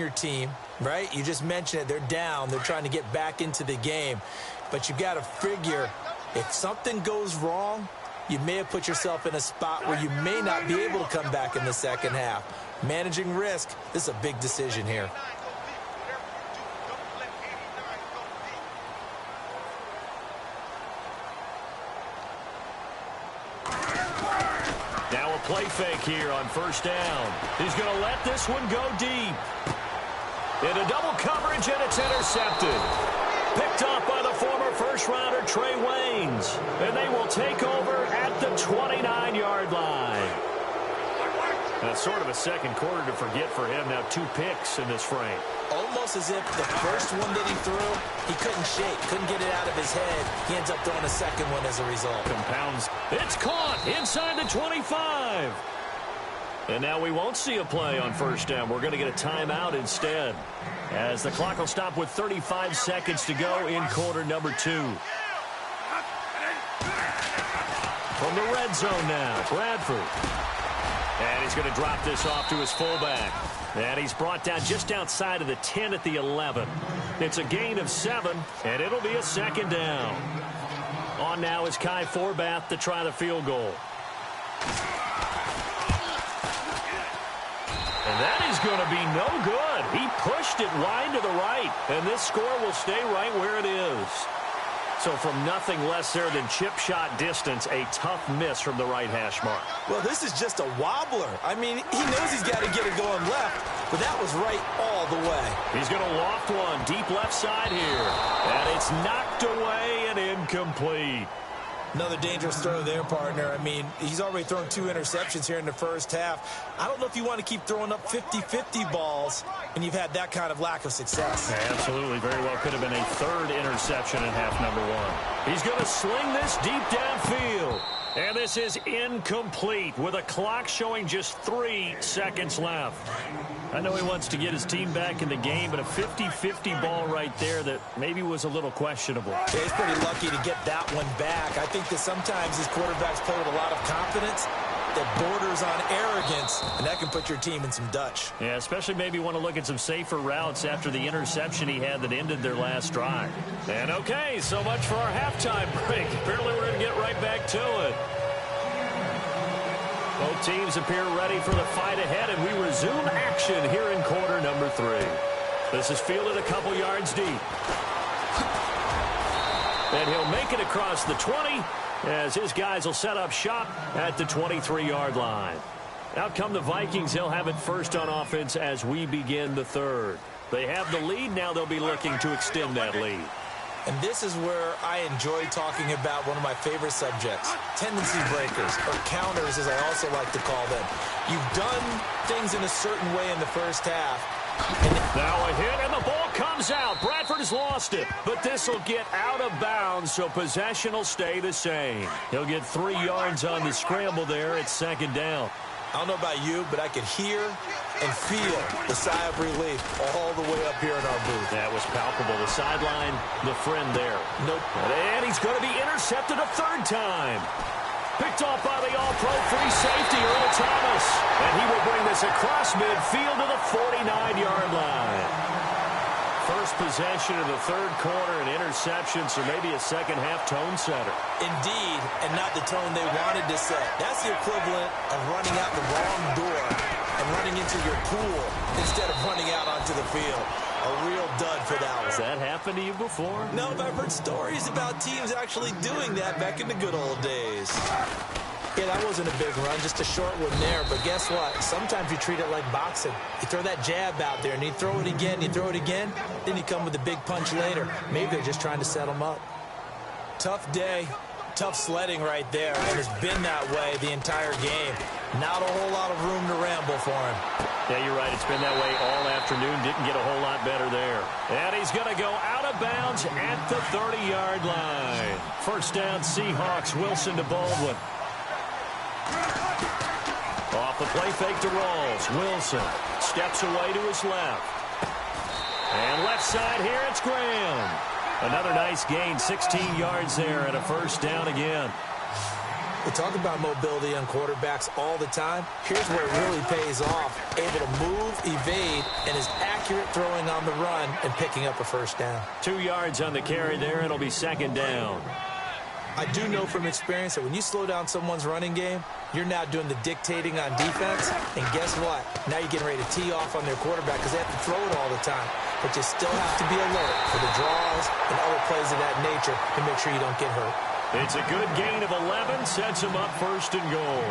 your team, right? You just mentioned it. They're down. They're trying to get back into the game. But you got to figure if something goes wrong, you may have put yourself in a spot where you may not be able to come back in the second half. Managing risk, this is a big decision here. Now a play fake here on first down. He's going to let this one go deep. Into double coverage, and it's intercepted. Picked off by the former first-rounder Trey Waynes. And they will take over at the 29-yard line. That's sort of a second quarter to forget for him. Now 2 picks in this frame. Almost as if the first one that he threw, he couldn't shake, couldn't get it out of his head. He ends up throwing a second one as a result. Compounds. It's caught inside the 25. And now we won't see a play on first down. We're going to get a timeout instead, as the clock will stop with 35 seconds to go in quarter number 2. From the red zone now, Bradford. And he's going to drop this off to his fullback. And he's brought down just outside of the 10 at the 11. It's a gain of 7, and it'll be a second down. On now is Kai Forbath to try the field goal. And that is going to be no good. He pushed it wide to the right, and this score will stay right where it is. So from nothing less there than chip shot distance, a tough miss from the right hash mark. Well, this is just a wobbler. I mean, he knows he's got to get it going left, but that was right all the way. He's going to loft one deep left side here, and it's knocked away and incomplete. Another dangerous throw there, partner. I mean, he's already thrown 2 interceptions here in the first half. I don't know if you want to keep throwing up 50-50 balls, and you've had that kind of lack of success. Yeah, absolutely. Very well could have been a 3rd interception in half number 1. He's going to sling this deep downfield. And this is incomplete with a clock showing just 3 seconds left. I know he wants to get his team back in the game, but a 50-50 ball right there that maybe was a little questionable. Yeah, he's pretty lucky to get that one back. I think that sometimes his quarterbacks play with a lot of confidence that borders on arrogance, and that can put your team in some Dutch. Yeah, especially maybe want to look at some safer routes after the interception he had that ended their last drive. And okay, so much for our halftime break. Apparently we're going to get right back to it. Both teams appear ready for the fight ahead, and we resume action here in quarter number 3. This is fielded a couple yards deep. And he'll make it across the 20 as his guys will set up shop at the 23-yard line. Out come the Vikings. They'll have it first on offense as we begin the 3rd. They have the lead. Now they'll be looking to extend that lead. And this is where I enjoy talking about one of my favorite subjects, tendency breakers, or counters as I also like to call them. You've done things in a certain way in the first half. Now a hit, and the ball comes out. Bradford has lost it, but this will get out of bounds, so possession will stay the same. He'll get 3 yards on the scramble there. It's second down. I don't know about you, but I could hear and feel the sigh of relief all the way up here in our booth. That was palpable. The sideline, the friend there. Nope. And he's going to be intercepted a 3rd time. Picked off by the all-pro free safety, Earl Thomas. And he will bring this across midfield to the 49-yard line. First possession of the 3rd quarter, an interception, so maybe a second-half tone setter. Indeed, and not the tone they wanted to set. That's the equivalent of running out the wrong door and running into your pool instead of running out onto the field. A real dud for that one. Has that happened to you before? No, but I've heard stories about teams actually doing that back in the good old days. Yeah, that wasn't a big run, just a short one there. But guess what? Sometimes you treat it like boxing. You throw that jab out there, and you throw it again, you throw it again, then you come with a big punch later. Maybe they're just trying to set them up. Tough day, tough sledding right there, and it's been that way the entire game. Not a whole lot of room to ramble for him. Yeah, you're right. It's been that way all afternoon. Didn't get a whole lot better there. And he's going to go out of bounds at the 30-yard line. First down, Seahawks. Wilson to Baldwin. Off the play fake to Rawls. Wilson steps away to his left. And left side here, it's Graham. Another nice gain, 16 yards there, and a first down again. We talk about mobility on quarterbacks all the time. Here's where it really pays off. Able to move, evade, and is accurate throwing on the run and picking up a first down. 2 yards on the carry there. It'll be second down. I do know from experience that when you slow down someone's running game, you're now doing the dictating on defense. And guess what? Now you're getting ready to tee off on their quarterback because they have to throw it all the time. But you still have to be alert for the draws and other plays of that nature to make sure you don't get hurt. It's a good gain of 11. Sets him up first and goal.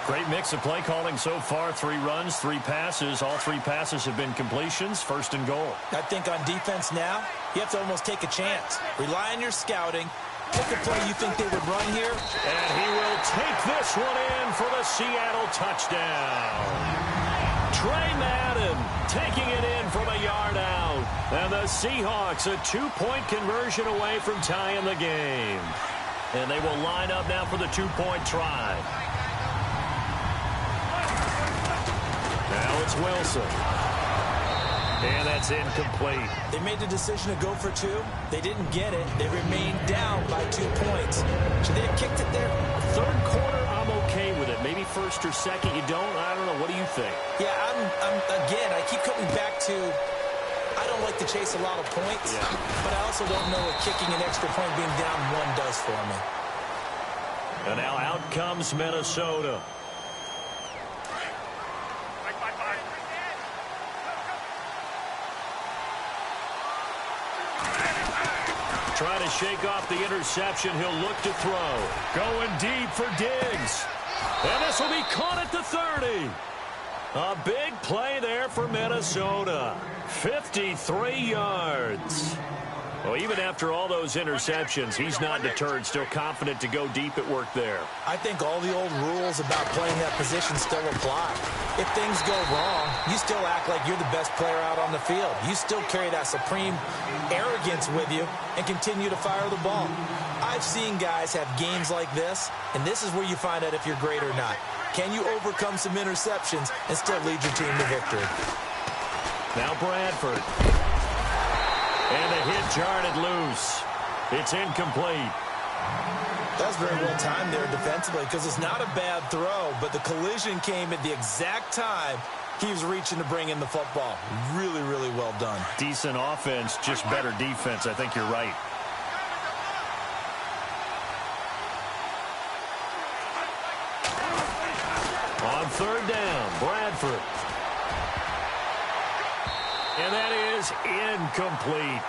Great mix of play calling so far. 3 runs, 3 passes. All 3 passes have been completions. First and goal. I think on defense now, you have to almost take a chance. Rely on your scouting. Pick a play you think they would run here. And he will take this one in for the Seattle touchdown. Trey Madden taking it in from a yard out. And the Seahawks a 2-point conversion away from tying the game. And they will line up now for the 2-point try. Now it's Wilson. And that's incomplete. They made the decision to go for 2. They didn't get it. They remained down by 2 points. Should they have kicked it there? Third quarter, I'm okay with it. Maybe first or second, you don't? I don't know. What do you think? Yeah, again, I keep coming back to I don't like to chase a lot of points, but I also don't know what kicking an extra point being down 1 does for me. And now out comes Minnesota. Trying to shake off the interception. He'll look to throw. Going deep for Diggs. And this will be caught at the 30. A big play there for Minnesota. 53 yards. Well, even after all those interceptions, he's not deterred. Still confident to go deep at work there. I think all the old rules about playing that position still apply. If things go wrong, you still act like you're the best player out on the field. You still carry that supreme arrogance with you and continue to fire the ball. I've seen guys have games like this, and this is where you find out if you're great or not. Can you overcome some interceptions and still lead your team to victory? Now Bradford. And the hit jarred it loose. It's incomplete. That was very well timed there defensively because it's not a bad throw, but the collision came at the exact time he was reaching to bring in the football. Really, really well done. Decent offense, just better defense. I think you're right. On third down, Bradford. And that is incomplete.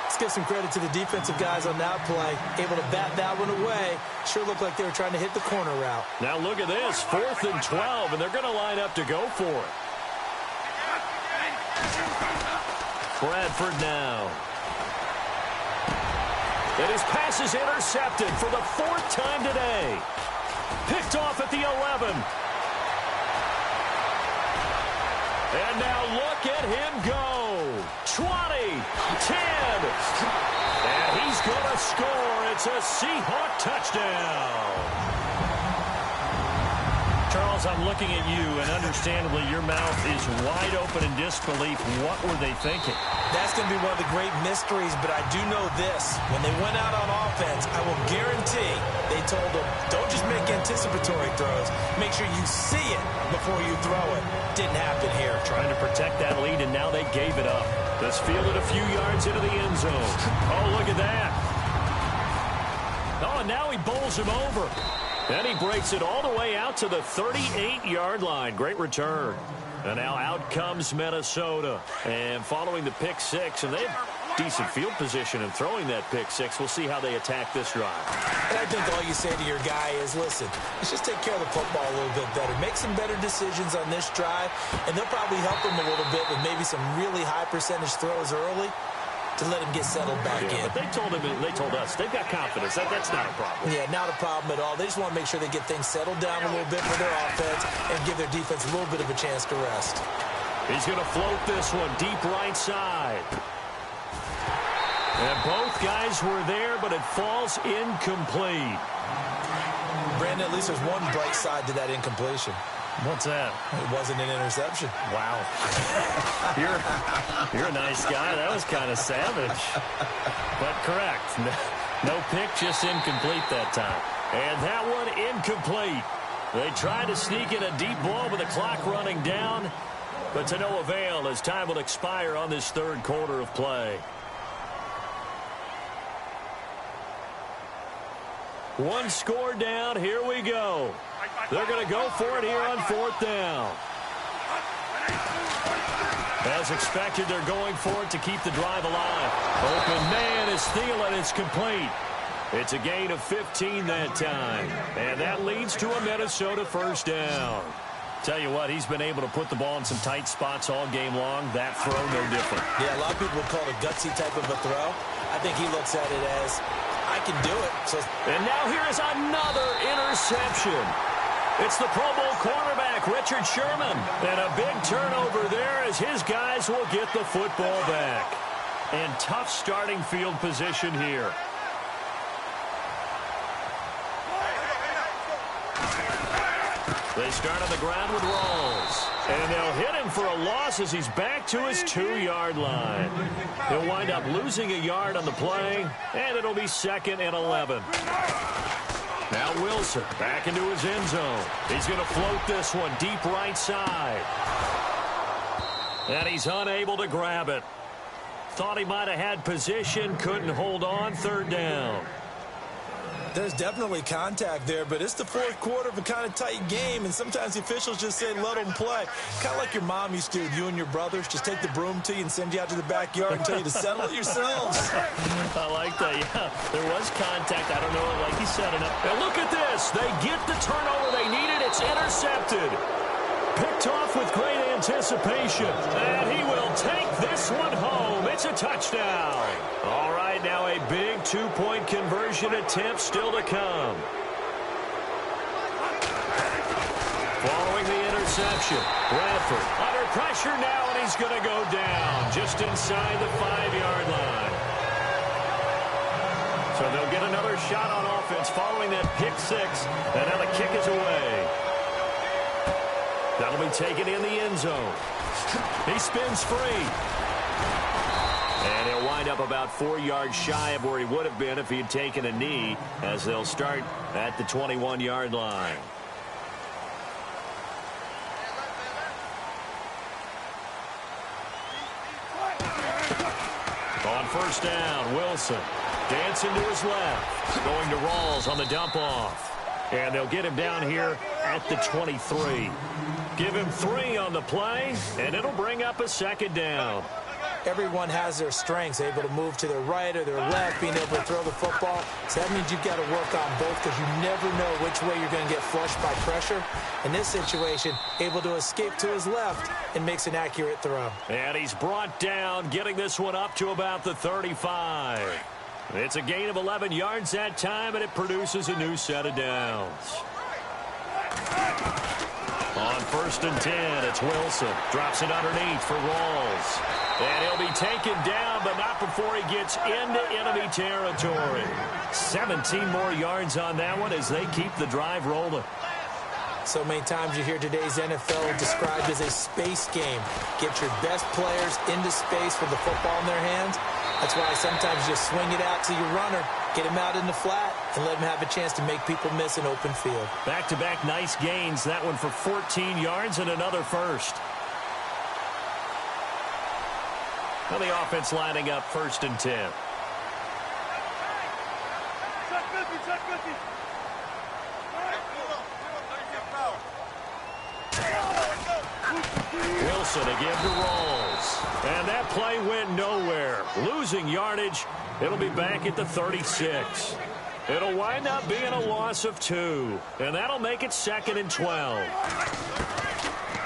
Let's give some credit to the defensive guys on that play. Able to bat that one away. Sure looked like they were trying to hit the corner route. Now look at this. 4th and 12, and they're going to line up to go for it. Bradford now. And his pass is intercepted for the 4th time today. Picked off at the 11. And now look at him go. 20, 10. And he's going to score. It's a Seahawk touchdown. Charles, I'm looking at you, and understandably, your mouth is wide open in disbelief. What were they thinking? That's going to be one of the great mysteries, but I do know this. When they went out on offense, I will guarantee they told them, don't just make anticipatory throws. Make sure you see it before you throw it. Didn't happen here. Trying to protect that lead, and now they gave it up. Let's field it a few yards into the end zone. Oh, look at that. Oh, and now he bowls him over. And he breaks it all the way out to the 38-yard line. Great return. And now out comes Minnesota. And following the pick six, and they have decent field position in throwing that pick six. We'll see how they attack this drive. And I think all you say to your guy is, listen, let's just take care of the football a little bit better. Make some better decisions on this drive, and they'll probably help him a little bit with maybe some really high percentage throws early to let him get settled back in. But they told us they've got confidence. That's not a problem. Yeah, not a problem at all. They just want to make sure they get things settled down a little bit for their offense and give their defense a little bit of a chance to rest. He's going to float this one deep right side. And both guys were there, but it falls incomplete. Brandon, at least there's one bright side to that incompletion. What's that? It wasn't an interception. Wow. You're a nice guy. That was kind of savage. But correct. No pick, just incomplete that time. And that one incomplete. They tried to sneak in a deep ball with the clock running down, but to no avail as time will expire on this third quarter of play. One score down. Here we go. They're going to go for it here on fourth down. As expected, they're going for it to keep the drive alive. Open man is Thielen. It's complete. It's a gain of 15 that time. And that leads to a Minnesota first down. Tell you what, he's been able to put the ball in some tight spots all game long. That throw, no different. Yeah, a lot of people would call it a gutsy type of a throw. I think he looks at it as, I can do it. And now here is another interception. It's the Pro Bowl cornerback, Richard Sherman. And a big turnover there as his guys will get the football back. And tough starting field position here. They start on the ground with Rawls. And they'll hit him for a loss as he's back to his 2-yard line. He'll wind up losing a yard on the play, and it'll be 2nd and 11. Now Wilson back into his end zone. He's going to float this one deep right side. And he's unable to grab it. Thought he might have had position, couldn't hold on, third down. There's definitely contact there, but it's the fourth quarter of a kind of tight game, and sometimes the officials just say, let them play. Kind of like your mom used to do with you and your brothers. Just take the broom to you and send you out to the backyard and tell you to settle it yourselves. I like that, yeah. There was contact. I don't know, like he said. And look at this. They get the turnover they needed. It's intercepted. Picked off with great anticipation. And he will take this one home. It's a touchdown. All right, now a big 2-point conversion attempt still to come. Following the interception, Bradford under pressure now, and he's going to go down just inside the 5-yard line. So they'll get another shot on offense following that pick six, and now the kick is away. That'll be taken in the end zone. He spins free. And he'll wind up about 4 yards shy of where he would have been if he had taken a knee, as they'll start at the 21-yard line. On first down, Wilson dancing to his left. Going to Rawls on the dump-off. And they'll get him down here at the 23. Give him 3 on the play, and it'll bring up a 2nd down. Everyone has their strengths, able to move to their right or their left, being able to throw the football. So that means you've got to work on both because you never know which way you're going to get flushed by pressure. In this situation, able to escape to his left and makes an accurate throw. And he's brought down, getting this one up to about the 35. It's a gain of 11 yards that time, and it produces a new set of downs. On 1st and 10, it's Wilson. Drops it underneath for Rawls. And he'll be taken down, but not before he gets into enemy territory. 17 more yards on that one as they keep the drive rolling. So many times you hear today's NFL described as a space game. Get your best players into space with the football in their hands. That's why sometimes you swing it out to your runner, get him out in the flat, and let him have a chance to make people miss an open field. Back-to-back nice gains. That one for 14 yards and another first. Now the offense lining up 1st and 10. Wilson again to Rawls. And that play went nowhere. Losing yardage. It'll be back at the 36. It'll wind up being a loss of 2. And that'll make it 2nd and 12.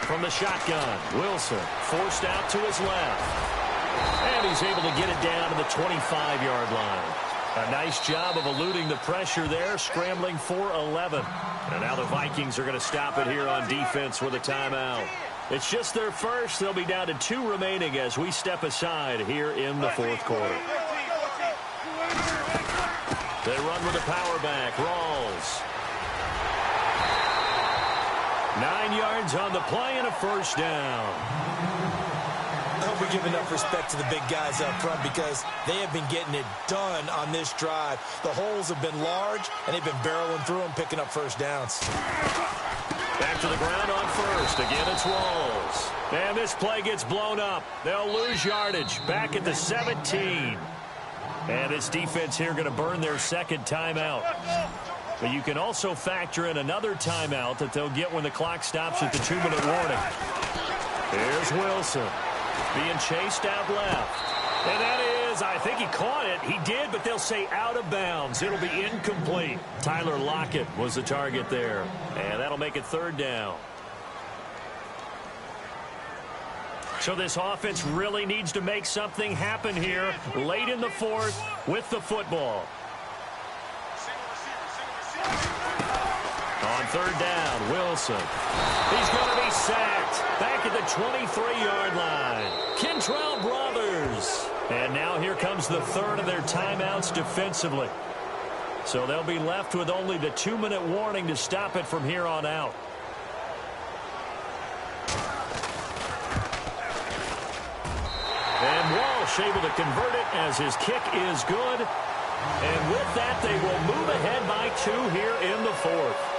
From the shotgun, Wilson forced out to his left. And he's able to get it down to the 25-yard line. A nice job of eluding the pressure there, scrambling for 11. And now the Vikings are going to stop it here on defense with a timeout. It's just their first. They'll be down to 2 remaining as we step aside here in the fourth quarter. They run with the power back. Rawls. 9 yards on the play and a first down. They'll be never give enough respect to the big guys up front because they have been getting it done on this drive. The holes have been large, and they've been barreling through them, picking up first downs. Back to the ground on first. Again, it's Rawls. And this play gets blown up. They'll lose yardage. Back at the 17. And this defense here going to burn their second timeout. But you can also factor in another timeout that they'll get when the clock stops at the 2-minute warning. Here's Wilson being chased out left. And that is, I think he caught it. He did, but they'll say out of bounds. It'll be incomplete. Tyler Lockett was the target there. And that'll make it third down. So this offense really needs to make something happen here late in the fourth with the football. On third down, Wilson. He's going to be sacked. Back at the 23-yard line. Kentrell Brothers. And now here comes the third of their timeouts defensively. So they'll be left with only the 2-minute warning to stop it from here on out. And Walsh able to convert it as his kick is good. And with that, they will move ahead by 2 here in the fourth.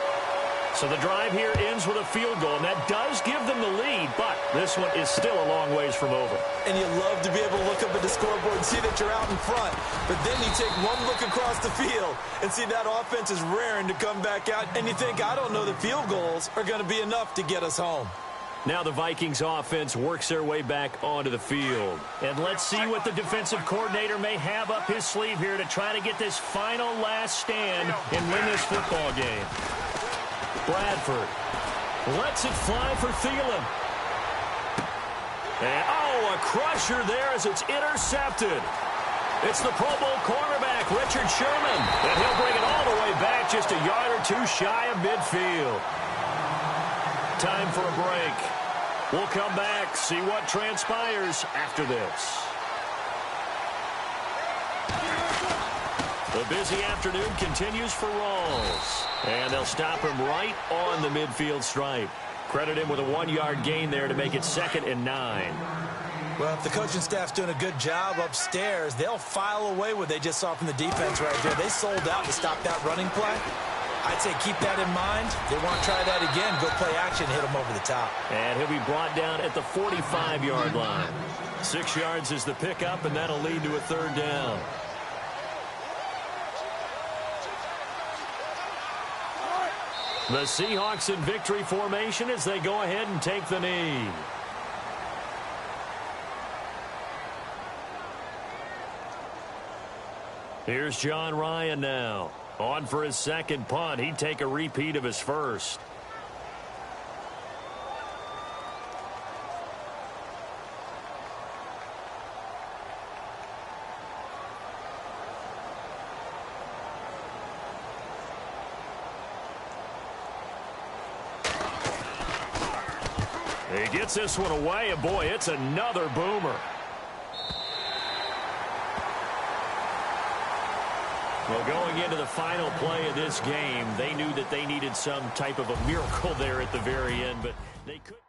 So the drive here ends with a field goal, and that does give them the lead, but this one is still a long ways from over. And you love to be able to look up at the scoreboard and see that you're out in front. But then you take one look across the field and see that offense is raring to come back out, and you think, I don't know that field goals are going to be enough to get us home. Now the Vikings offense works their way back onto the field. And let's see what the defensive coordinator may have up his sleeve here to try to get this final last stand and win this football game. Bradford lets it fly for Thielen. And, oh, a crusher there as it's intercepted. It's the Pro Bowl cornerback, Richard Sherman. And he'll bring it all the way back just a yard or two shy of midfield. Time for a break. We'll come back, see what transpires after this. The busy afternoon continues for Rawls. And they'll stop him right on the midfield stripe. Credit him with a 1-yard gain there to make it 2nd and 9. Well, if the coaching staff's doing a good job upstairs, they'll file away what they just saw from the defense right there. They sold out to stop that running play. I'd say keep that in mind. They want to try that again. Go play action, hit them over the top. And he'll be brought down at the 45-yard line. 6 yards is the pickup, and that'll lead to a third down. The Seahawks in victory formation as they go ahead and take the knee. Here's John Ryan now. On for his second punt. He'd take a repeat of his first. He gets this one away, and boy, it's another boomer. Well, going into the final play of this game, they knew that they needed some type of a miracle there at the very end, but they couldn't.